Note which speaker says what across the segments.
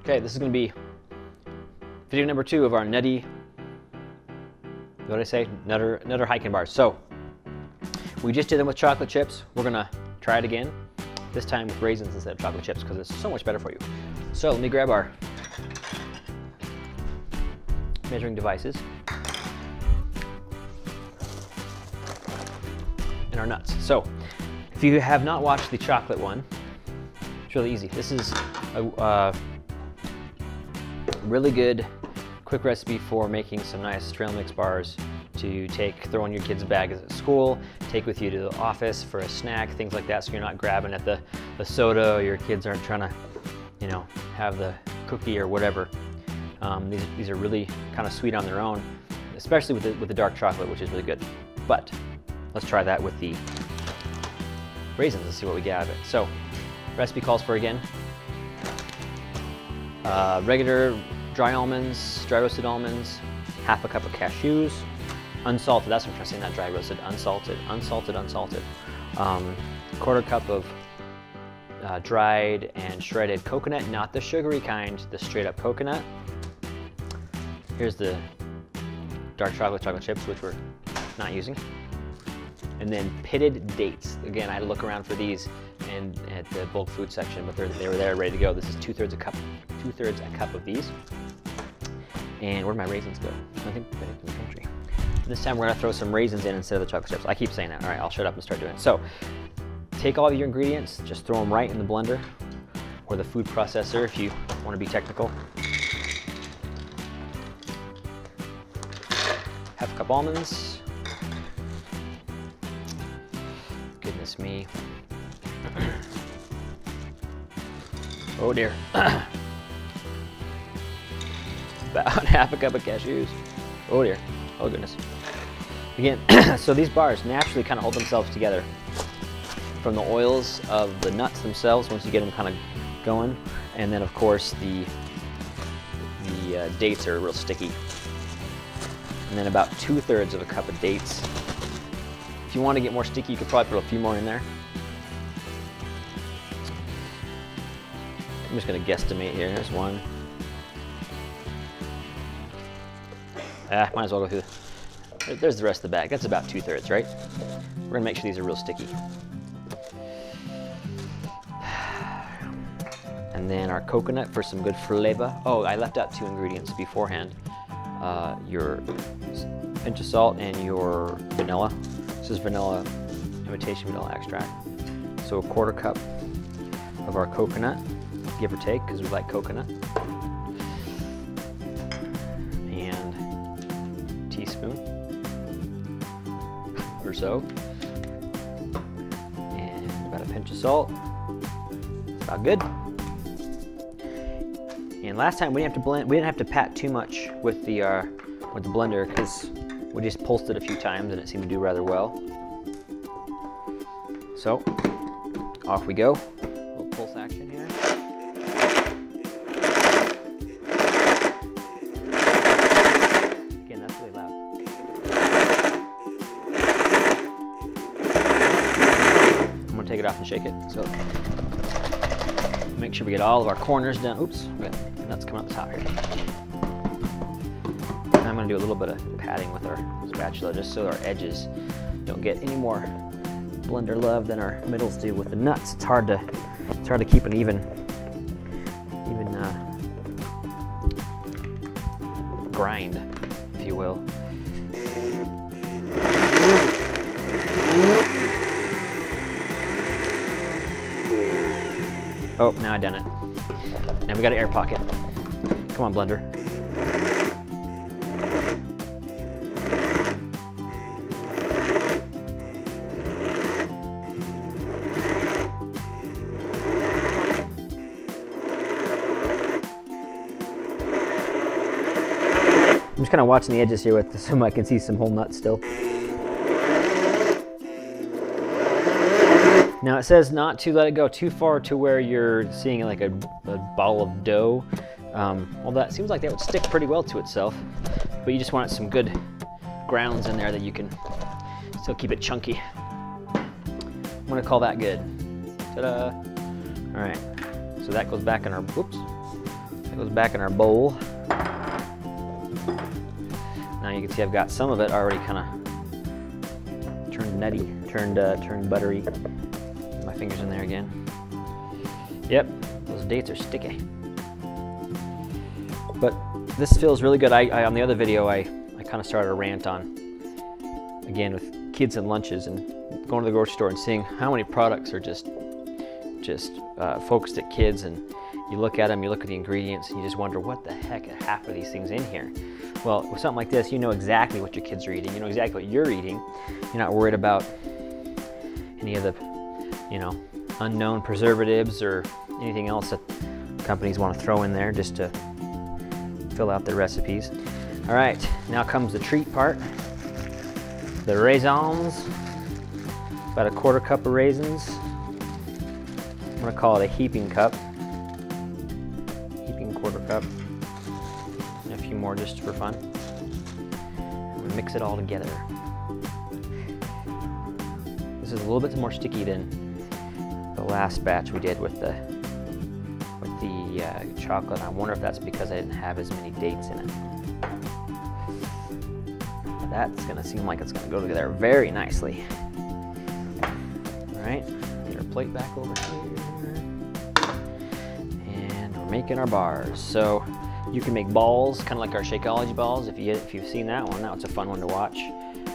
Speaker 1: Okay, this is going to be video number 2 of our Nutty, what did I say? Nutter Hike'n bars. So, we just did them with chocolate chips. We're going to try it again, this time with raisins instead of chocolate chips because it's so much better for you. So, let me grab our measuring devices and our nuts. So, if you have not watched the chocolate one, it's really easy. This is a really good quick recipe for making some nice trail mix bars to throw in your kids' bags at school, take with you to the office for a snack, things like that, so you're not grabbing at the soda, or your kids aren't trying to, you know, have the cookie or whatever. These are really kind of sweet on their own, especially with the dark chocolate, which is really good. But let's try that with the raisins and see what we get out of it. So, recipe calls for, again, regular dry almonds, dry roasted almonds, half a cup of cashews, unsalted, that's what I'm trying to say, not dry roasted, unsalted. Quarter cup of dried and shredded coconut, not the sugary kind, the straight up coconut. Here's the dark chocolate chips, which we're not using. And then pitted dates. Again, I had to look around for these and at the bulk food section, but they were there ready to go. This is 2/3 a cup of these. And where'd my raisins go? I think they're in the pantry. This time we're gonna throw some raisins in instead of the chocolate chips. I keep saying that. All right, I'll shut up and start doing it. So, take all of your ingredients, just throw them right in the blender or the food processor if you want to be technical. Half a cup almonds. Goodness me. Oh dear. About half a cup of cashews. Oh dear. Oh goodness. Again, so these bars naturally kind of hold themselves together from the oils of the nuts themselves once you get them kind of going, and then of course the dates are real sticky. And then about 2/3 of a cup of dates. If you want to get more sticky, you could probably put a few more in there. I'm just going to guesstimate here. Here's one. Might as well go through. There's the rest of the bag. That's about 2/3, right? We're going to make sure these are real sticky. And then our coconut for some good flavor. Oh, I left out 2 ingredients beforehand. Your pinch of salt and your vanilla. This is vanilla, imitation vanilla extract. So a quarter cup of our coconut, give or take, because we like coconut. And a teaspoon or so. And about a pinch of salt. About good. And last time we didn't have to blend, we didn't have to pat too much with the blender because we just pulsed it a few times and it seemed to do rather well. So off we go. A little pulse action here. Again, that's really loud. I'm gonna take it off and shake it. So make sure we get all of our corners done. Oops, we got nuts coming up the top here. I'm going to do a little bit of patting with our spatula just so our edges don't get any more blender love than our middles do with the nuts. It's hard to keep an even grind, if you will. Oh, now I've done it. Now we got an air pocket. Come on, blender. I'm just kind of watching the edges here with so I can see some whole nuts still. Now it says not to let it go too far to where you're seeing like a ball of dough. Well, that seems like that would stick pretty well to itself, but you just want some good grounds in there that you can still keep it chunky. I'm gonna call that good. Ta-da! All right, so that goes back in our, whoops, Goes back in our bowl. Now you can see I've got some of it already kind of turned nutty, turned buttery. My fingers in there again. Yep, those dates are sticky. But this feels really good. On the other video, I kind of started a rant on, again, with kids and lunches and going to the grocery store and seeing how many products are just focused at kids, and you look at them, you look at the ingredients, and you just wonder what the heck are half of these things in here. Well, with something like this, you know exactly what your kids are eating, you know exactly what you're eating. You're not worried about any of the, you know, unknown preservatives or anything else that companies want to throw in there just to fill out their recipes. All right, now comes the treat part. The raisins, about a 1/4 cup of raisins. I'm gonna call it a heaping cup. Heaping 1/4 cup. And a few more just for fun. I'm gonna mix it all together. This is a little bit more sticky than the last batch we did with the chocolate. I wonder if that's because I didn't have as many dates in it. That's gonna seem like it's gonna go together very nicely. All right, get our plate back over here. And we're making our bars. So you can make balls, kind of like our Shakeology balls. If you've seen that one, it's a fun one to watch.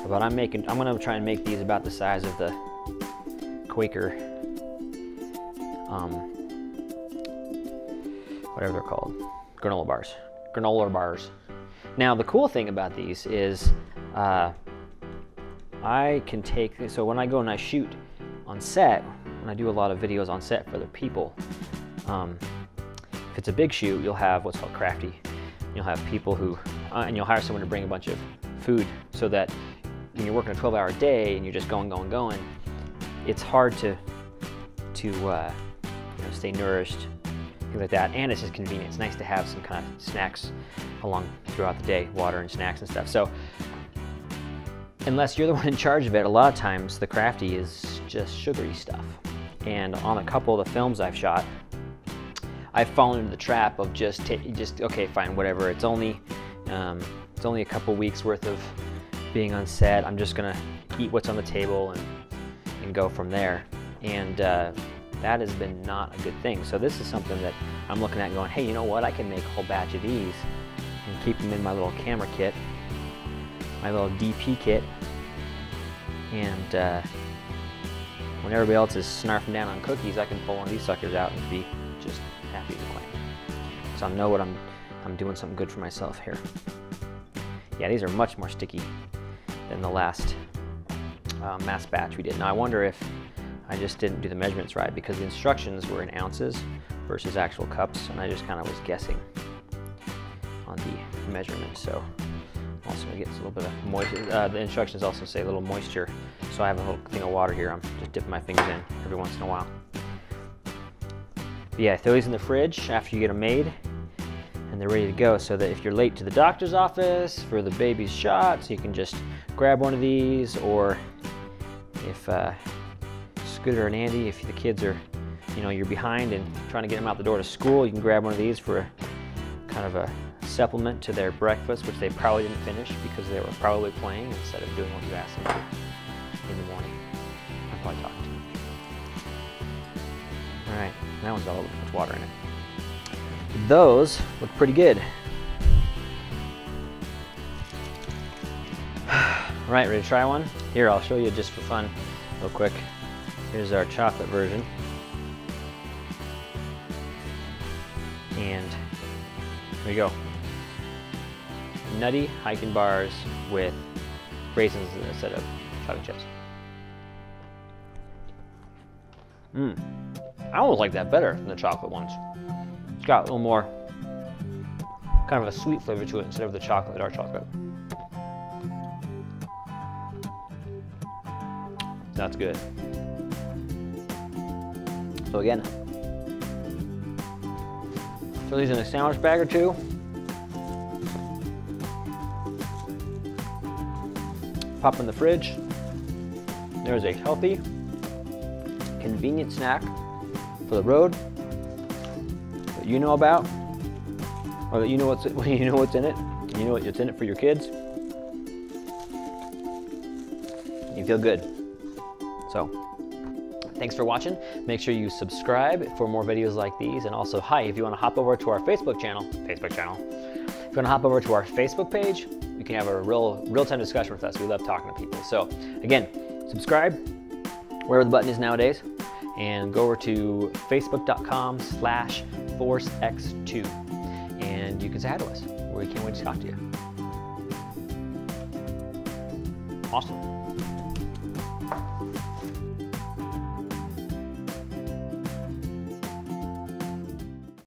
Speaker 1: But I'm gonna try and make these about the size of the Quaker, whatever they're called, granola bars. Now the cool thing about these is I can take, so when I go and I shoot on set, when I do a lot of videos on set for other people, if it's a big shoot, you'll have what's called crafty. You'll have people who, and you'll hire someone to bring a bunch of food so that when you're working a 12-hour day and you're just going, it's hard to you know, stay nourished, things like that, and it's just convenient. It's nice to have some kind of snacks along throughout the day, water and snacks and stuff. So unless you're the one in charge of it, a lot of times the crafty is just sugary stuff. And on a couple of the films I've shot, I've fallen into the trap of just okay, fine, whatever. It's only a couple weeks worth of being on set. I'm just gonna eat what's on the table and go from there. And that has been not a good thing. So this is something that I'm looking at and going, hey, you know what? I can make a whole batch of these and keep them in my little camera kit, my little DP kit, and when everybody else is snarfing down on cookies, I can pull one of these suckers out and be just happy to play. So I know what I'm doing something good for myself here. Yeah, these are much more sticky than the last mass batch we did. Now I wonder if I just didn't do the measurements right, because the instructions were in ounces versus actual cups, and I just kind of was guessing on the measurement. So also it gets a little bit of moisture. The instructions also say a little moisture, so I have a little thing of water here. I'm just dipping my fingers in every once in a while. But yeah, throw these in the fridge after you get them made, and they're ready to go, so that if you're late to the doctor's office for the baby's shot, so you can just grab one of these, or if Scooter and Andy, if the kids are, you know, you're behind and trying to get them out the door to school, you can grab one of these for kind of a supplement to their breakfast, which they probably didn't finish because they were probably playing instead of doing what you asked them to in the morning. I probably talked. All right, that one's got a little too much water in it. Those look pretty good. All right, ready to try one? Here, I'll show you just for fun real quick. Here's our chocolate version. And here we go. Nutty Hike'n bars with raisins instead of chocolate chips. I almost like that better than the chocolate ones. It's got a little more kind of a sweet flavor to it instead of the chocolate, dark chocolate. That's good. So again, throw these in a sandwich bag or two. Pop in the fridge. There's a healthy, convenient snack for the road that you know about, or that you know what's you know what's in it. You know what's in it for your kids. You feel good. So, thanks for watching. Make sure you subscribe for more videos like these, and also, hi, if you want to hop over to our Facebook channel. If you want to hop over to our Facebook page, you can have a real-time discussion with us. We love talking to people. So, again, subscribe wherever the button is nowadays, and go over to facebook.com/forcex2, and you can say hi to us. We can't wait to talk to you. Awesome.